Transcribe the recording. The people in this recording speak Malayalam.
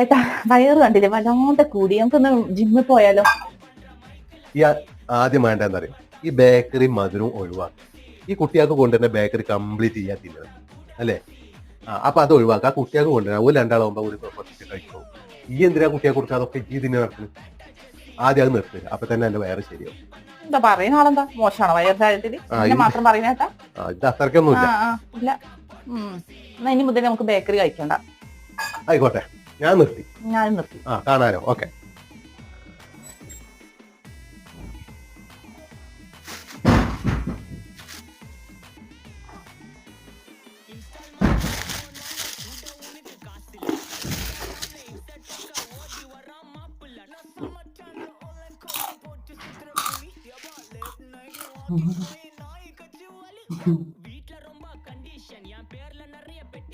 ഏട്ടാ വയറ് കണ്ടില്ലേ വല്ലാണ്ട് കൂടി, നമുക്കൊന്ന് ജിമ്മിൽ പോയാലോ? ഈ ആദ്യം വേണ്ട എന്താ അറിയോ, ഈ ബേക്കറി മധുരവും ഒഴിവാക്കുക. ഈ കുട്ടികൾക്ക് കൊണ്ടുവരുന്ന ബേക്കറി കംപ്ലീറ്റ് ചെയ്യാൻ തിന്നത് അല്ലേ? അപ്പൊ അത് ഒഴിവാക്കുക. ആ കുട്ടികൾക്ക് കൊണ്ടുവരാം. ഒരു രണ്ടാളാകുമ്പോ ഒരു കുറച്ച് കഴിക്കും. ഈ എന്തിനാ കുട്ടിയെ കൊടുക്കുക? അതൊക്കെ ഈ ഇതിനെ നടക്കുന്നു. ആദ്യം അത് നിർത്തുക. അപ്പൊ തന്നെ എന്റെ വയറ് ശരിയാവും. എന്താ പറയുന്ന ആളെന്താ മോശമാണോ വയറ് കാര്യത്തില്? എന്നെ മാത്രം പറയുന്നേട്ടാ? ഇത് അത്രയ്ക്കൊന്നുമില്ല. ഇല്ല. എന്നാ ഇനി മുതൽ നമുക്ക് ബേക്കറി കഴിക്കണ്ട. ആയിക്കോട്ടെ, ഞാൻ നിർത്തി. കാണാനോ? ഓക്കെ. Mm-hmm.